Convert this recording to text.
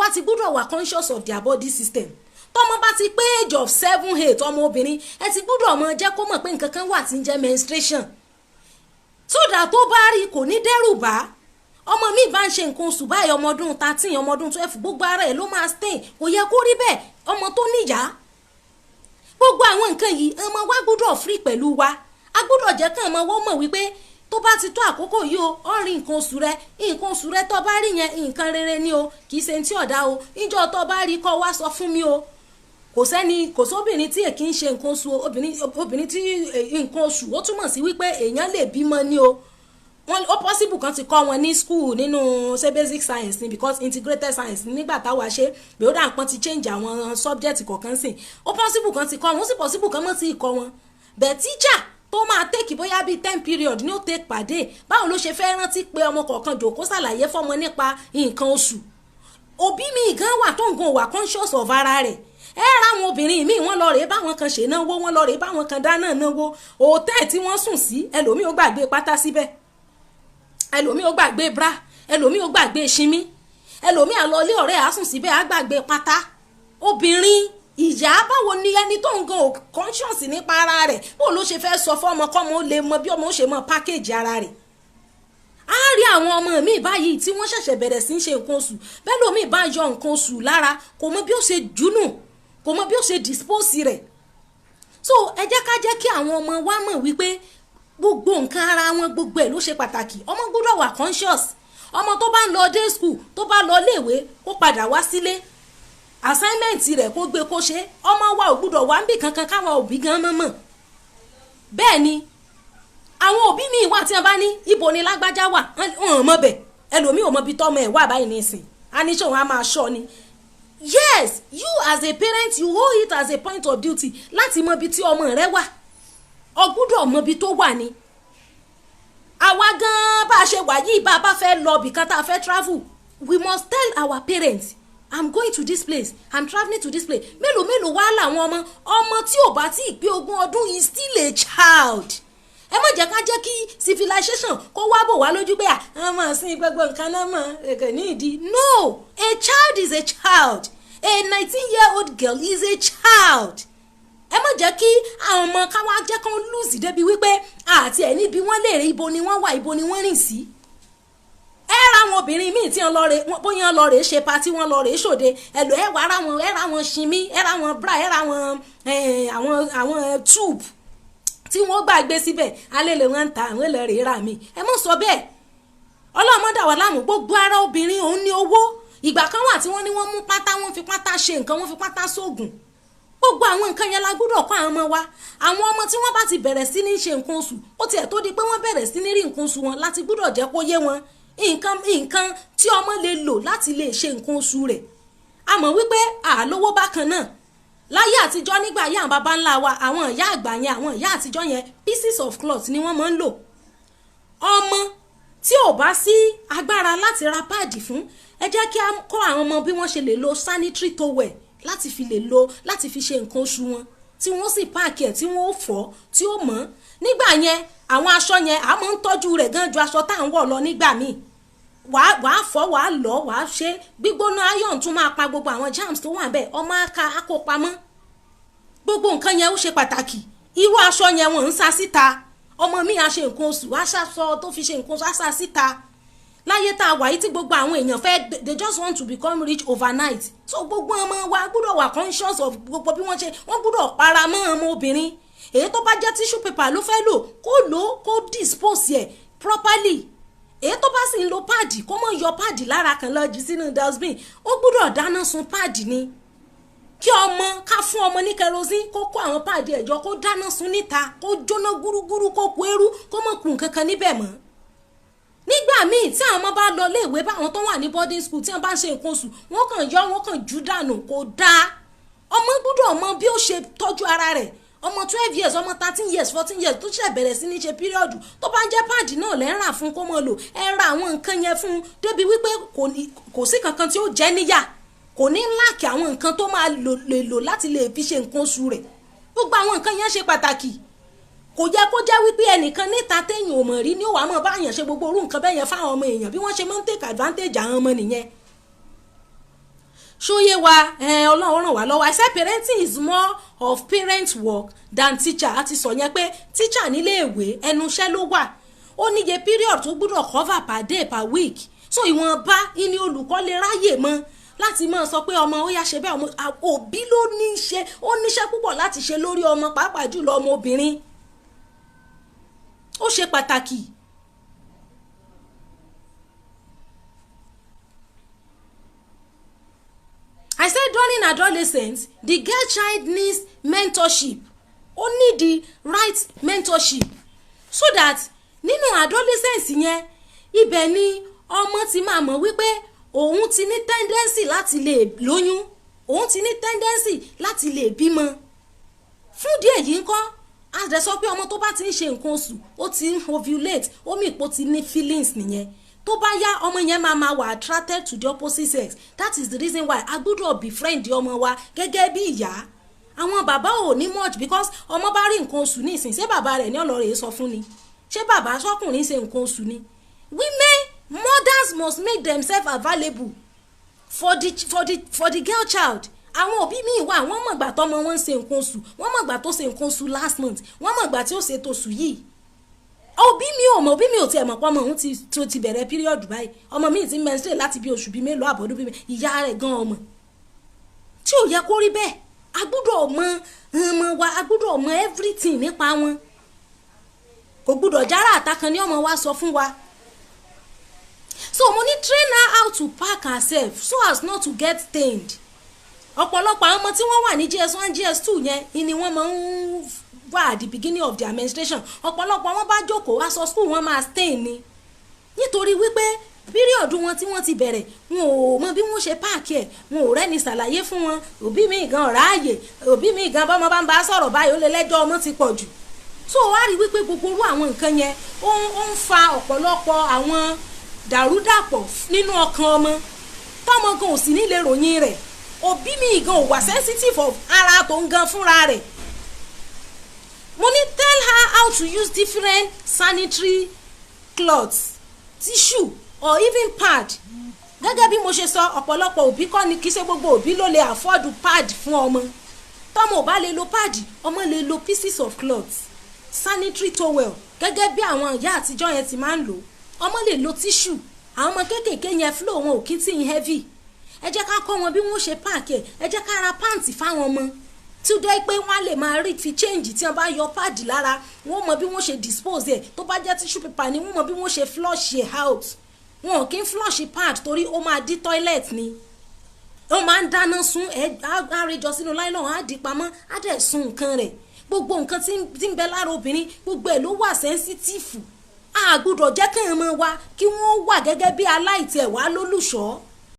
wa ti gbọ́dọ̀ wà conscious of their body system. Tọ́mọ bá ti pé age of 7-8 ọmọ obìnrin ẹ ti gbọ́dọ̀ mọ̀ jẹ́ kó mọ̀ pé nǹkan kan wà tí ń jẹ́ menstruation. So that tó bá rí kò ní dẹ́rù bá. Ọmọ mi bá ń ṣe nǹkan oṣù báyìí ọmọ ọdún 13 ọmọ ọdún 12 gbogbo ara ẹ̀ ló máa stain kò yẹ kó rí bẹ́ẹ̀ ọmọ tó níyà. Gbogbo àwọn nǹkan yìí ọmọ wa gbọ́dọ̀ free pẹ̀lú wa. A gbọ́dọ̀ jẹ́ kàn ọmọ wọ́n mọ̀ wípé tó bá ti tó àkókò yìí o ó rí nǹkan oṣù rẹ tó bá rí yẹn nǹkan rere ni o kì í ṣe tí ọ̀dá o ìjọ tó bá rí kó wá sọ fún mi o. Kò sóbìnrin tí èkì ń ṣe nǹkan oṣù obìnrin tí nǹkan oṣù ó túmọ̀ sí wípé èèyàn lè bímọ ni o. Wọ́n ó possible kan ti kọ́ wọn ní school nínú ṣe basic science ni because integrated science nígbà táwa ṣe bí ó dà nǹkan ti change àwọn subject kọ̀ọ̀kan sí ó possible kan ti kọ́ wọn ó sì possible kan mọ́ ti kọ́ wọn but teacher tó máa take bóyá bíi 10 period ní ó take per day báwo ló ṣe fẹ́ rántí pé ọmọ kọ̀ọ̀kan jòkó ṣàlàyé fọ́mọ nípa nǹkan oṣù. Òbí mi gan wà tó ń gan wà conscious of ara rẹ̀ ẹ ra àwọn obìnrin míì wọ́n lọ rèé báwọn kan ṣe náwó wọ́n lọ rèé báwọn kan dáná náwó hòtẹ́ẹ̀ tí wọ́n sùn sí ẹlòmíì ó gbàgbé pátá síbẹ̀ ẹlòmíì ó gbàgbé bra ẹlòmíì ó gbàgbé ṣímí ẹlòmíì àlọlé ọ̀rẹ́ àsùn síbẹ̀ á gbàgbé pátá. Obìnrin ìyá báwo ni ẹni tó ń gan conscious nípa ara rẹ̀ bó ló ṣe fẹ́ sọ fọ́mọ kọ́mọ ó lè mọ bí ọmọ ó ṣe mọ package ara rẹ̀. A rí àwọn ọmọ mi báyìí tí wọ́n ṣẹ̀ṣẹ̀ bẹ̀rẹ̀ sí í ṣe nǹkan oṣù bẹ́ẹ̀ lómi bá yọ nǹkan oṣù lára kò mọ bí ó ṣe jùnù kò mọ bí ó ṣe dispose rẹ̀. So ẹ jẹ́ ká jẹ́ kí àwọn ọmọ wa mọ̀ wípé gbogbo nǹkan ara wọn gbogbo ẹ̀ ló ṣe pàtàkì. Ọmọ gbọ́dọ̀ wà conscious. Ọmọ tó bá ń lọ day school tó bá lọ léèwé kó padà wá sílé assignment rẹ̀ kó gbé kó ṣe. Ọmọ wa ò gbọ́dọ̀ wá níbì kankan káwọn òbí gan mọ̀. Bẹ́ẹ̀ ni àwọn òbí mi wà tí wọ́n bá ní ibo ni lágbájá wà wọ́n mọ̀ bẹ̀ ẹlòmíì ò mọ bí tọ́mọ ẹ̀ wà báyìí nísìn a ní ṣé òun á máa ṣọ́ ni. Yes, you as a parent you hold it as a point of duty láti mọ bí tí ọmọ rẹ wà o gbọ́dọ̀ mọ bí tó wà ni. Àwa gan bá ṣe wà yìí bá bá fẹ́ lọ bìkan tá fẹ́ travel we must tell our parents I'm going to this place I'm traveling to this place. Mélòó wá làwọn ọmọ tí ò bá tí pé 20 ọdún is still a child. Ẹ má jẹ́ ká jẹ́ kí civilization kó wá bò wá lójú pé àmọ́ sí gbogbo nǹkan náà mọ̀ èkè ní ìdí. No, a child is a child. A 19-year-old girl is a child. Ẹ má jẹ́ kí àwọn ọmọ ká wá jẹ́ kán lose débi wípé àti ẹ̀ níbi wọ́n lè rí ibo ni wọ́n wà ibo ni wọ́n rìn sí. Ẹ ra àwọn obìnrin míì tí wọ́n lọ rè bóyá lọ rè ṣe party wọ́n lọ rè ṣòde ẹ̀lò ẹ ra wọn ṣinmí ẹ ra wọn bra ẹ ra àwọn tube tí wọ́n gbàgbé síbẹ̀ alẹ́ lè wọ́n ń ta àwọn ẹlẹ́rìí rà mí. Ẹ mọ̀ sọ bẹ́ẹ̀ ọlọ́mọdé wà láàmú gbogbo ara obìnrin òun ní owó. Ìgbà kan wà tí wọ́n ní wọ́n mú pátá wọ́n fi pátá ṣe nǹkan wọ́n fi pátá sóògùn. Gbogbo àwọn nǹkan yẹn la gbọ́dọ̀ kọ́ àwọn ọmọ wa. Àwọn ọmọ tí wọ́n bá ti bẹ̀rẹ̀ sí ní ṣe nǹkan oṣù ó tiẹ̀ tó di pé wọ́n bẹ̀rẹ̀ sí ní rí nǹkan oṣù wọn láti gbọ́dọ̀ jẹ́ kó yé wọn nǹkan tí ọmọ lè lò láti lè ṣe nǹkan oṣù rẹ̀. A mọ̀ wípé àlówó bákan náà láyé àtijọ́ nígbà yá àwọn baba ńlá wa àwọn ìyá àgbà yẹn àwọn ìyá àtijọ́ yẹn pieces of cloth ni wọ́n máa ń lò. Ọmọ tí ò bá sí agbára láti ra páàdì fún ẹ jẹ́ kí a kọ́ àwọn ọmọ bí wọ́n ṣe lè lo sanitary towel láti fi lè lo láti fi ṣe nǹkan oṣù wọn tí wọ́n sì páàkì ẹ̀ tí wọ́n ó fọ̀ tí ó mọ́. Nígbà yẹn àwọn aṣọ yẹn a máa ń tọ́jú rẹ̀ gan ju aṣọ tá à ń wọ̀ lọ nígbà míì. Wàá fọ̀ wàá lọ wàá ṣe gbígbóná iron tún máa pa gbogbo àwọn germs tó wà bẹ́ẹ̀ ọmọ aka akó pamọ́. Gbogbo nǹkan yẹn ó ṣe pàtàkì. Irú aṣọ yẹn wọ́n ń sa síta ọmọ mi á ṣe nǹkan oṣù aṣọ tó fi ṣe nǹkan oṣù á sa síta. Láyé tá a wà yìí tí gbogbo àwọn èèyàn fẹ́ they just want to become rich overnight. So gbogbo ọmọ wa gbọ́dọ̀ wà conscious of gbogbo bí wọ́n ṣe wọ́n gbọ́dọ̀ para mọ́ ọmọ obìnrin. Èyí tó bá jẹ́ tissue paper ló fẹ́ lò kó dispose ẹ̀ properly. Èyí tó bá sì ń lo páàdì kó mọ̀ yọ páàdì lára kan lọ jù sínú dustbin ó gbọ́dọ̀ dáná sun páàdì ni. Kí ọmọ ká fún ọmọ ní kerosene kó kó àwọn páàdì ẹ̀jọ́ kó dáná sun níta kó jóná gúrúgúrú kó kó eru kó mọ̀ kùn kankan níbẹ̀ mọ́. Nígbà míì tí àwọn ọmọ bá lọ léèwé báwọn tó wà ní boarding school tí wọ́n bá ń ṣe nǹkan oṣù wọ́n kàn yọ wọ́n kàn jù dànù kó dáa. Ọmọ gbọ́dọ̀ mọ bí ó ṣe tọ́jú ara rẹ̀. Ọmọ 12 years ọmọ 13 years 14 years tó ṣe bẹ̀rẹ̀ sí ní ṣe píríọ̀dù tó bá ń jẹ́ páàdì náà lẹ́ ń rà fún kó mọ̀ lò ẹ ra àwọn nǹkan yẹn fún débi wípé kò sí kankan tí ó jẹ́ níyà kò ní láàkì àwọn nǹkan tó máa lè lò láti lè fi ṣe nǹkan oṣù rẹ̀. Gbogbo àwọn nǹkan yẹn ṣe pàtàkì. Kò yẹ kó jẹ́ wípé ẹnìkan níta téèyàn ò mọ̀ rí ní ó wà mọ̀ báyàn ṣe gbogbo orú nǹkan bẹ́ẹ̀ yẹn fáwọn ọmọ èèyàn bí wọ́n ṣe máa ń take advantage àwọn ọmọ nìyẹn. ṣóyé wa Ọlọ́run ràn wá lọ́wọ́. I said parenting is more of parent work than teacher. àti sọ yẹn pé teacher nílé ìwé ẹnu iṣẹ́ ló wà, ó níye period tó gbọ́dọ̀ cover per day per week, so ìwọ̀nba ìní olùkọ́ lè ráyè mọ́ láti máa sọ pé ọmọ ó yá ṣe bẹ́ẹ̀. ọmọ òbí ló ní í ṣe, ó níṣẹ́ púpọ̀ láti ṣe lórí ọmọ, pàápàá jùlọ ọmọ obìnrin. ó ṣe pàtàkì. I said during adolescence the girl child needs mentorship, ó need the right mentorship so that nínú adolescence yẹn ibẹ̀ ni ọmọ ti máa mọ̀ wípé òun ti ní tendency láti lè lóyún, òun ti ní tendency láti lè bímọ. fún díẹ̀ yìí ńkọ́ a dẹ̀ sọ pé ọmọ tó bá ti ń ṣe nǹkan oṣù ó ti ń ovulate, ó mì pé ó ti ní feelings nìyẹn. tó bá yá ọmọ yẹn máa wà attracted to the opposite sex. That is the reason why a gbọ́dọ̀ befriend ọmọ wa gẹ́gẹ́ bí ìyá. àwọn bàbá ò ní much because ọmọ bá rí nǹkan oṣù ní ìsìn, ṣé bàbá rẹ̀ ní ọlọ́rẹ̀ sọ fún ni? ṣé bàbá sọkùnrin ṣe nǹkan oṣù ni? Mothers must make themselves available for the girl child. àwọn òbí mi wà wọ́n mọ̀gbà tọ́mọ wọn ń ṣe nǹkan oṣù, wọ́n mọ̀gbà tó ṣe nǹkan oṣù last month, wọ́n mọ̀gbà tí ó ṣe tòṣù yìí. òbí mi ò tiẹ̀ mọ̀ pé ọmọ òun ti bẹ̀rẹ̀ period báyìí, ọmọ mi ti menstruate láti bí oṣù bíi mélòó àbọ̀dún bíi ìyá rẹ̀ gan ọmọ. tí ò yẹ kó rí bẹ́ẹ̀, a gbọ́dọ̀ mọ ọmọ wa, a gbọ́dọ̀ mọ everything nípa wọn. kò gbọ́dọ̀ jára àtàkàn ní ọmọ wa sọ fún wa. So mo ní train her how to pack herself so as not to get stained. ọ̀pọ̀lọpọ̀ àwọn ọmọ tí wọ́n wà ní GS1 GS2 yẹn ni wọ́n máa ń wà at the beginning of their menstruation. ọ̀pọ̀lọpọ̀ wọn bá jókòó aṣọ school wọn máa stain ni, nítorí wípé period wọn tí wọ́n ti bẹ̀rẹ̀ wọn ò mọ bí wọ́n ṣe páàkì ẹ̀, wọn ò rẹ́ni ṣàlàyé fún wọn. òbí mi gan ráàyè, òbí mi gan bọ́mọ bá ń bá sọ̀rọ̀ báyìí ó lè lẹ́jọ́ ọmọ ti pọ̀ jù. so wá rí wípé gbogbo irú àwọn nǹkan yẹn ó ń fa ọ̀pọ̀lọpọ̀ àwọn dàrúdàpọ̀ nínú ọkàn ọmọ tọmọ gan ò sì nílé ròyìn rẹ̀. òbí mi gan ò wà sensitive of ara tó ń gan fúnra rẹ̀. mo ní tell her how to use different sanitary cloths, tissue or even pad. gẹ́gẹ́ bí mo ṣe sọ, ọ̀pọ̀lọpọ̀ òbí kọ́ ni kì í ṣe gbogbo òbí ló lè afford pad fún ọmọ. tọmọ ò bá lè lo pad, ọmọ lè lo pieces of cloth, sanitary towel gẹ́gẹ́ bí àwọn ìyá àtijọ́ yẹn ti máa ń lò. ọmọ lè lo tissue. àwọn ọmọ kéékèèké yẹn flow wọn ò kí tí ń heavy. ẹ jẹ́ ká kọ́ wọn bí wọ́n ṣe páàkì ẹ̀, ẹ jẹ́ ká ra pàǹtì fáwọn ọmọ tí ó dẹ́ pé wọ́n lè máa rí fi change tí wọ́n bá yọ páàdì lára, wọ́n mọ bí wọ́n ṣe dispose ẹ̀. tó bá jẹ́ tissue paper ni wọ́n mọ bí wọ́n ṣe flush ẹ̀ out. wọn ò kí ń flush pad torí ó máa dí toilet ni. ó máa ń dáná sun ẹ̀ àrèjọ sínú nylon á di pamọ́ á dẹ̀ sun nǹkan rẹ̀. gbogbo nǹkan tí ń bẹ lára obìnrin gbogbo ẹ̀ ló wà sensitive. a gbọ́dọ̀ jẹ́ kí ọmọ wa kí wọ́n wà gẹ́gẹ́ bí aláìtẹ̀ wá lólùṣọ́.